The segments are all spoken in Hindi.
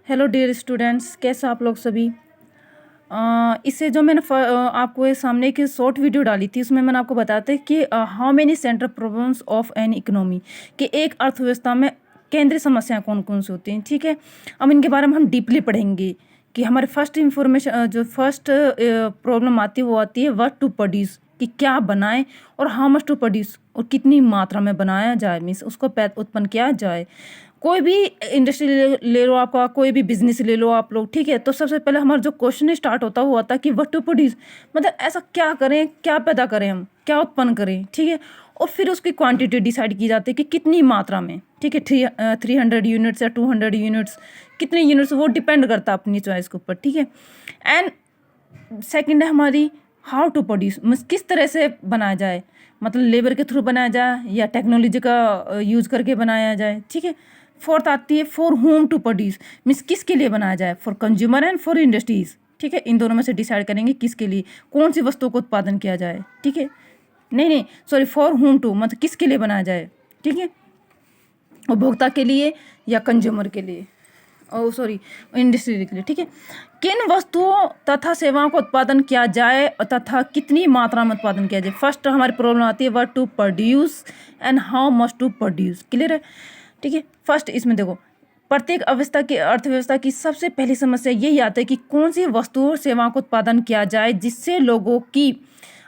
हेलो डियर स्टूडेंट्स, कैसे आप लोग सभी। इससे जो मैंने आपको ये सामने एक शॉर्ट वीडियो डाली थी, उसमें मैंने आपको बताया था कि how many central problems of an economy, कि एक अर्थव्यवस्था में केंद्रीय समस्याएं कौन कौन सी होती हैं। ठीक है, अब इनके बारे में हम डीपली पढ़ेंगे कि हमारे फर्स्ट इंफॉर्मेशन जो फर्स्ट प्रॉब्लम आती है वो आती है व्हाट टू प्रोड्यूस, कि क्या बनाएं और हाउ मच टू प्रोड्यूस, और कितनी मात्रा में बनाया जाए, मीन्स उसको उत्पन्न किया जाए। कोई भी इंडस्ट्री ले लो, आपका कोई भी बिजनेस ले लो आप लोग, ठीक है। तो सबसे पहले हमारा जो क्वेश्चन स्टार्ट होता है वो आता है कि व्हाट टू प्रोड्यूस, मतलब ऐसा क्या करें, क्या पैदा करें, हम क्या उत्पन्न करें, ठीक है। और फिर उसकी क्वांटिटी डिसाइड की जाती है कि कितनी मात्रा में, ठीक है। 300 यूनिट्स या 200 यूनिट्स, कितने यूनिट्स, वो डिपेंड करता है अपनी चॉइस के ऊपर, ठीक है। एंड सेकेंड है हमारी हाउ टू प्रोड्यूस, मीन्स किस तरह से बनाया जाए, मतलब लेबर के थ्रू बनाया जाए या टेक्नोलॉजी का यूज करके बनाया जाए, ठीक है। फोर्थ आती है for whom to produce, means किसके लिए बनाया जाए, for consumer and for industries, ठीक है। इन दोनों में से डिसाइड करेंगे किसके लिए, कौन सी वस्तुओं को उत्पादन किया जाए, ठीक है। नहीं सॉरी, फॉर होम टू मतलब किसके लिए बनाया जाए, ठीक है, उपभोक्ता के लिए या कंज्यूमर के लिए, ओ सॉरी इंडस्ट्री के लिए, ठीक है। किन वस्तुओं तथा सेवाओं का उत्पादन किया जाए तथा कितनी मात्रा में उत्पादन किया जाए। फर्स्ट हमारी प्रॉब्लम आती है what to produce and how much to produce, clear है, ठीक है। फर्स्ट इसमें देखो, प्रत्येक अवस्था की अर्थव्यवस्था की सबसे पहली समस्या यही आती है कि कौन सी वस्तुओं और सेवाओं का उत्पादन किया जाए जिससे लोगों की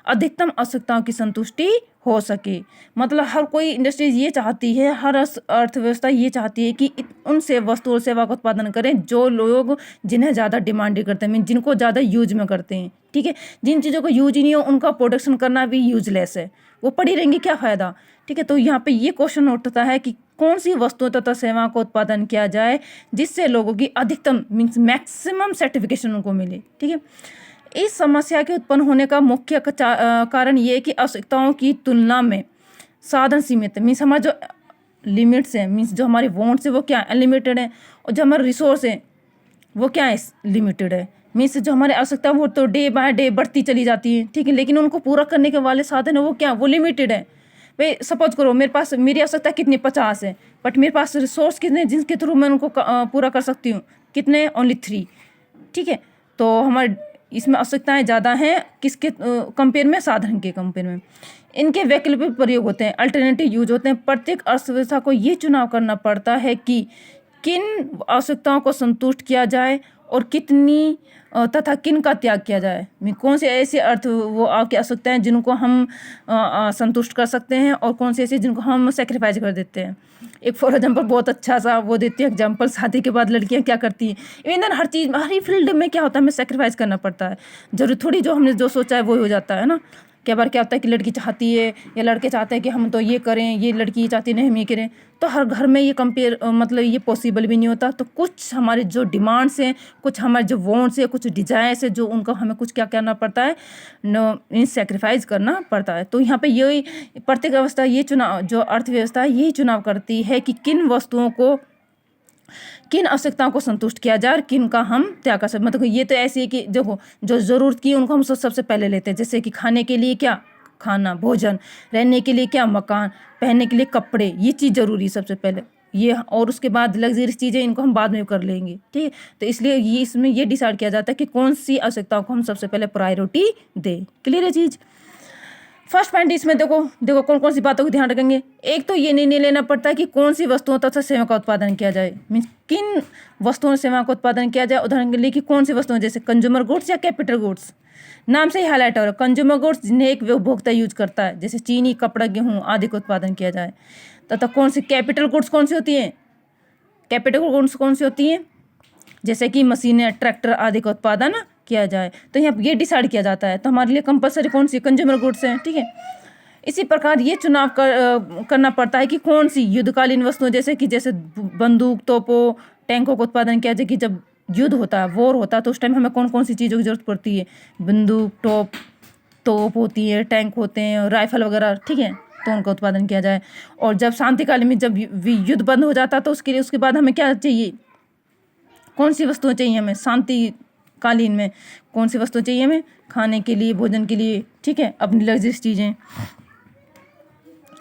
अधिकतम आवश्यकताओं की संतुष्टि हो सके। मतलब हर कोई इंडस्ट्री ये चाहती है, हर अर्थव्यवस्था ये चाहती है कि उन से वस्तु और सेवा का उत्पादन करें जो लोग जिन्हें ज़्यादा डिमांड करते हैं, मीन जिनको ज़्यादा यूज में करते हैं, ठीक है। जिन चीज़ों को यूज ही नहीं हो उनका प्रोडक्शन करना भी यूजलेस है, वो पड़ी रहेंगी, क्या फ़ायदा, ठीक है। तो यहाँ पे ये क्वेश्चन उठता है कि कौन सी वस्तुओं तथा सेवाओं का उत्पादन किया जाए जिससे लोगों की अधिकतम मीन्स मैक्सिमम सर्टिफिकेशन उनको मिले, ठीक है। इस समस्या के उत्पन्न होने का मुख्य कारण ये है कि आवश्यकताओं की तुलना में साधन सीमित है, मीन्स हमारे जो लिमिट्स हैं, मीन्स जो हमारे वांट्स है वो क्या अनलिमिटेड है, और जो हमारे रिसोर्स है वो क्या है लिमिटेड है। मीन्स जो हमारे आवश्यकता वो तो डे बाय डे बढ़ती चली जाती है, ठीक है, लेकिन उनको पूरा करने के वाले साधन है वो क्या, वो लिमिटेड है। भाई सपोज करो मेरे पास मेरी आवश्यकता कितनी 50 है, बट मेरे पास रिसोर्स कितने जिनके थ्रू मैं उनको पूरा कर सकती हूँ, कितने, ओनली 3, ठीक है। तो हमारे इसमें आवश्यकताएं ज़्यादा हैं किसके कंपेयर में, साधन के कंपेयर में। इनके वैकल्पिक प्रयोग होते हैं, अल्टरनेटिव यूज होते हैं। प्रत्येक अर्थव्यवस्था को ये चुनाव करना पड़ता है कि किन आवश्यकताओं को संतुष्ट किया जाए और कितनी तथा किन का त्याग किया जाए। कौन से ऐसे अर्थ वो आपकी आवश्यकताएं जिनको हम संतुष्ट कर सकते हैं और कौन से ऐसे जिनको हम सेक्रीफाइस कर देते हैं। एक फॉर एग्जाम्पल बहुत अच्छा सा वो देती है एग्जाम्पल, शादी के बाद लड़कियां क्या करती हैं, इवन हर चीज़ हर ही फील्ड में क्या होता है, हमें सेक्रीफाइस करना पड़ता है। जरूरी थोड़ी जो हमने जो सोचा है वो हो जाता है ना। कई बार क्या होता है कि लड़की चाहती है या लड़के चाहते हैं कि हम तो ये करें, ये लड़की ये चाहती है नहीं हम ये करें, तो हर घर में ये कंपेयर मतलब ये पॉसिबल भी नहीं होता। तो कुछ हमारे जो डिमांड्स हैं, कुछ हमारे जो वांट्स हैं, कुछ डिजायर्स है, जो उनका हमें कुछ क्या करना पड़ता है, नो इन सेक्रीफाइस करना पड़ता है। तो यहाँ पे यही प्रत्येक अवस्था ये चुनाव, जो अर्थव्यवस्था है यही चुनाव करती है कि किन वस्तुओं को, किन आवश्यकताओं को संतुष्ट किया जाए और किन का हम त्याग कर सकते। मतलब ये तो ऐसी है कि देखो जो ज़रूरत की उनको हम सबसे पहले लेते हैं, जैसे कि खाने के लिए क्या, खाना भोजन, रहने के लिए क्या, मकान, पहनने के लिए कपड़े, ये चीज़ ज़रूरी है सबसे पहले ये, और उसके बाद लग्जरियस चीज़ें इनको हम बाद में कर लेंगे, ठीक है। तो इसलिए ये इसमें ये डिसाइड किया जाता है कि कौन सी आवश्यकताओं को हम सबसे पहले प्रायोरिटी दें, क्लियर है चीज़। फर्स्ट पॉइंट इसमें देखो कौन कौन सी बातों को ध्यान रखेंगे। एक तो ये निर्णय लेना पड़ता है कि कौन सी वस्तुओं तथा सेवा का उत्पादन किया जाए, मीन्स किन वस्तुओं और सेवा का उत्पादन किया जाए। उदाहरण के लिए कि कौन सी वस्तुएं, जैसे कंज्यूमर गुड्स या कैपिटल गुड्स, नाम से ही हाईलाइट हो रहा है। कंज्यूमर गुड्स जिन्हें एक उपभोक्ता यूज करता है, जैसे चीनी, कपड़ा, गेहूँ आदि का उत्पादन किया जाए। तथा कौन सी कैपिटल गुड्स कौन सी होती हैं, कैपिटल गुड्स कौन सी होती हैं, जैसे कि मशीनें, ट्रैक्टर आदि का उत्पादन किया जाए। तो यहाँ ये डिसाइड किया जाता है। तो हमारे लिए कंपलसरी कौन सी, कंज्यूमर गुड्स हैं, ठीक है। इसी प्रकार ये चुनाव करना पड़ता है कि कौन सी युद्धकालीन वस्तुएं, जैसे बंदूक, तोपों, टैंकों का उत्पादन किया जाए। कि जब युद्ध होता है, वॉर होता है, तो उस टाइम हमें कौन कौन सी चीज़ों की जरूरत पड़ती है, बंदूक, तोप होती है, टैंक होते हैं, राइफल वगैरह, ठीक है, तो उनका उत्पादन किया जाए। और जब शांतिकालीन में जब युद्ध बंद हो जाता है तो उसके बाद हमें क्या चाहिए, कौन सी वस्तुएं चाहिए हमें शांति कालीन में, कौन सी वस्तुएं चाहिए हमें, खाने के लिए, भोजन के लिए, ठीक है, अपनी लग्जरियस चीज़ें।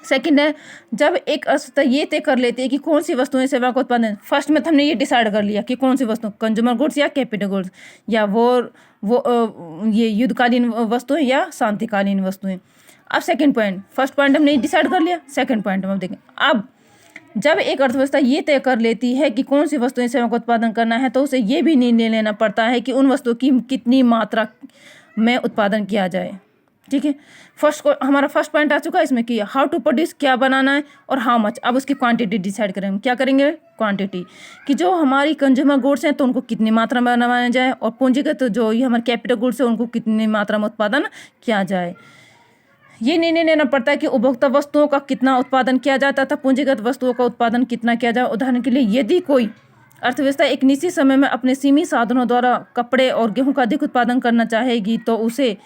सेकंड है, जब एक अवस्था ये तय कर लेती है कि कौन सी वस्तुएं सेवा का उत्पादन, फर्स्ट में तो हमने ये डिसाइड कर लिया कि कौन सी वस्तु कंज्यूमर गुड्स या कैपिटल गुड्स, या ये युद्धकालीन वस्तुएं या शांतिकालीन वस्तुएं। अब सेकंड पॉइंट, फर्स्ट पॉइंट हमने डिसाइड कर लिया, सेकंड पॉइंट हम देखें। अब जब एक अर्थव्यवस्था ये तय कर लेती है कि कौन सी वस्तुएं सेवा का उत्पादन करना है, तो उसे ये भी निर्णय लेना पड़ता है कि उन वस्तुओं की कितनी मात्रा में उत्पादन किया जाए। ठीक है, हमारा फर्स्ट पॉइंट आ चुका है इसमें कि हाउ टू प्रोड्यूस, क्या बनाना है, और हाउ मच। अब उसकी क्वांटिटी डिसाइड करेंगे, क्या करेंगे, क्वांटिटी, कि जो हमारी कंज्यूमर गुड्स हैं तो उनको कितनी मात्रा में बनाया जाए, और पूंजीगत जो ये हमारे कैपिटल गुड्स है उनको कितनी मात्रा में उत्पादन किया जाए। ये निर्णय लेना पड़ता है कि उपभोक्ता वस्तुओं का कितना उत्पादन किया जाता था, पूंजीगत वस्तुओं का उत्पादन कितना किया जाए। उदाहरण के लिए, यदि कोई अर्थव्यवस्था एक निश्चित समय में अपने सीमित साधनों द्वारा कपड़े और गेहूं का अधिक उत्पादन करना चाहेगी, तो उसे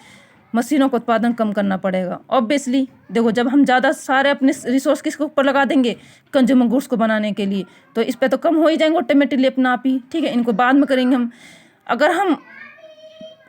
मशीनों का उत्पादन कम करना पड़ेगा। ऑब्वियसली देखो, जब हम ज़्यादा सारे अपने रिसोर्स किसके ऊपर लगा देंगे, कंज्यूमर गुड्स को बनाने के लिए, तो इस पर तो कम हो ही जाएंगे ऑटोमेटिकली अपना आप ही। ठीक है, इनको बाद में करेंगे हम। अगर हम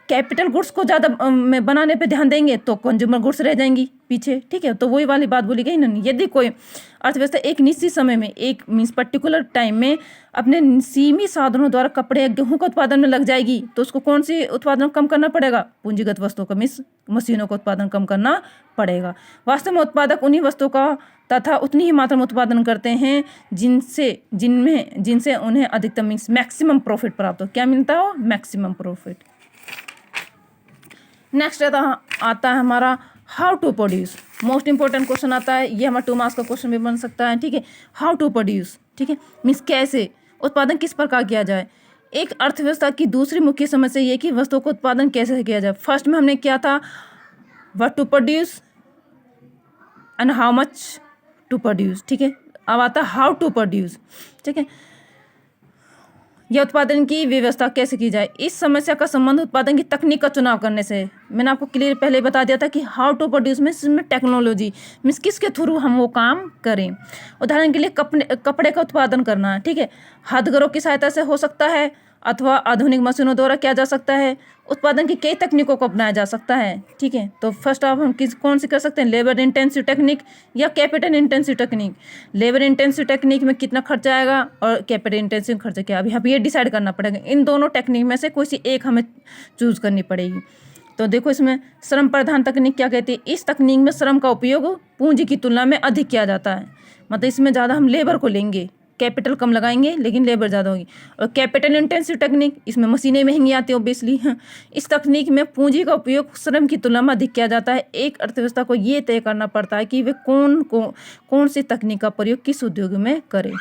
कैपिटल गुड्स को ज़्यादा में बनाने पे ध्यान देंगे तो कंज्यूमर गुड्स रह जाएंगी पीछे। ठीक है, तो वही वाली बात बोली गई ना, यदि कोई अर्थव्यवस्था एक निश्चित समय में, एक मीन्स पर्टिकुलर टाइम में अपने सीमित साधनों द्वारा कपड़े या गेहूं का उत्पादन में लग जाएगी, तो उसको कौन सी उत्पादन कम करना पड़ेगा, पूंजीगत वस्तुओं का मीन्स मशीनों का उत्पादन कम करना पड़ेगा। वास्तव में उत्पादक उन्हीं वस्तुओं का तथा उतनी ही मात्रा में उत्पादन करते हैं जिनसे उन्हें अधिकतम मीन्स मैक्सिमम प्रॉफिट प्राप्त हो। क्या मिलता हो, मैक्सिमम प्रॉफिट। नेक्स्ट आता है हमारा how to produce. Most important question आता है, ये हमारा 2 मार्क्स का क्वेश्चन भी बन सकता है। ठीक है, हाउ टू प्रोड्यूस, ठीक है, मीन्स कैसे उत्पादन किस प्रकार किया जाए। एक अर्थव्यवस्था की दूसरी मुख्य समस्या ये कि वस्तुओं का उत्पादन कैसे किया जाए। फर्स्ट में हमने क्या था, what to produce and how much to produce. ठीक है, अब आता है हाउ टू प्रोड्यूस। ठीक है, यह उत्पादन की व्यवस्था कैसे की जाए। इस समस्या का संबंध उत्पादन की तकनीक का चुनाव करने से। मैंने आपको क्लियर पहले बता दिया था कि हाउ टू प्रोड्यूस में इसमें टेक्नोलॉजी मीन्स किसके थ्रू हम वो काम करें। उदाहरण के लिए कपड़े का उत्पादन करना है, ठीक है, हथकरघों की सहायता से हो सकता है अथवा आधुनिक मशीनों द्वारा किया जा सकता है। उत्पादन की कई तकनीकों को अपनाया जा सकता है। ठीक है, तो फर्स्ट ऑफ हम कौन सी कर सकते हैं, लेबर इंटेंसिव टेक्निक या capital intensive technique. Labour intensive technique में कितना खर्चा आएगा और कैपिटल इंटेंसिव खर्चा क्या, अभी हमें ये डिसाइड करना पड़ेगा। इन दोनों टेक्निक में से कोई सी एक हमें चूज करनी पड़ेगी। तो देखो, इसमें श्रम प्रधान तकनीक क्या कहती है, इस तकनीक में श्रम का उपयोग पूंजी की तुलना में अधिक किया जाता है। मतलब इसमें ज़्यादा हम लेबर को लेंगे, कैपिटल कम लगाएंगे लेकिन लेबर ज़्यादा होगी। और कैपिटल इंटेंसिव टेक्निक, इसमें मशीनें महंगी आती हैं ऑब्वियसली। इस तकनीक में पूंजी का उपयोग श्रम की तुलना में अधिक किया जाता है। एक अर्थव्यवस्था को ये तय करना पड़ता है कि वे कौन सी तकनीक का प्रयोग किस उद्योग में करें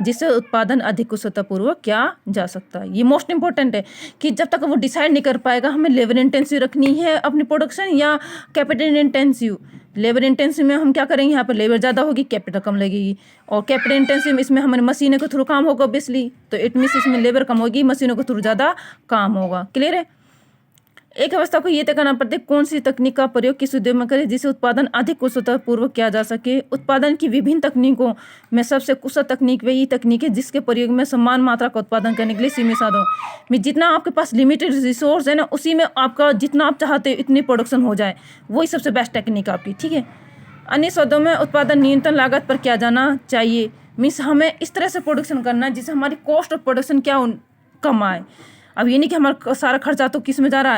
जिससे उत्पादन अधिक कुशलतापूर्वक किया जा सकता है। ये मोस्ट इंपॉर्टेंट है कि जब तक वो डिसाइड नहीं कर पाएगा हमें लेबर इंटेंसिव रखनी है अपनी प्रोडक्शन या कैपिटल इंटेंसिव। लेबर इंटेंसिव में हम क्या करेंगे, यहाँ पर लेबर ज़्यादा होगी, कैपिटल कम लगेगी। और कैपिटल इंटेंसिव में इसमें हमारे मशीनों के थ्रू काम होगा ऑब्वियसली, तो इट मीन्स इसमें लेबर कम होगी, मशीनों के थ्रू ज़्यादा काम होगा। क्लियर है। एक अवस्था को ये तय करना पड़ता है कौन सी तकनीक का प्रयोग किस उद्योग में करें जिससे उत्पादन अधिक कुशलतापूर्वक किया जा सके। उत्पादन की विभिन्न तकनीकों में सबसे कुशल तकनीक वही तकनीक है जिसके प्रयोग में समान मात्रा का उत्पादन करने के लिए सीमित साधन में जितना आपके पास लिमिटेड रिसोर्स है ना, उसी में आपका जितना आप चाहते हो इतनी प्रोडक्शन हो जाए, वही सबसे बेस्ट टेक्निक आपकी। ठीक है, अन्य शब्दों में उत्पादन न्यूनतम लागत पर किया जाना चाहिए। मीन्स हमें इस तरह से प्रोडक्शन करना है जिससे हमारी कॉस्ट ऑफ प्रोडक्शन क्या कम आए। अब ये नहीं कि हमारा सारा खर्चा तो किस में जा रहा है,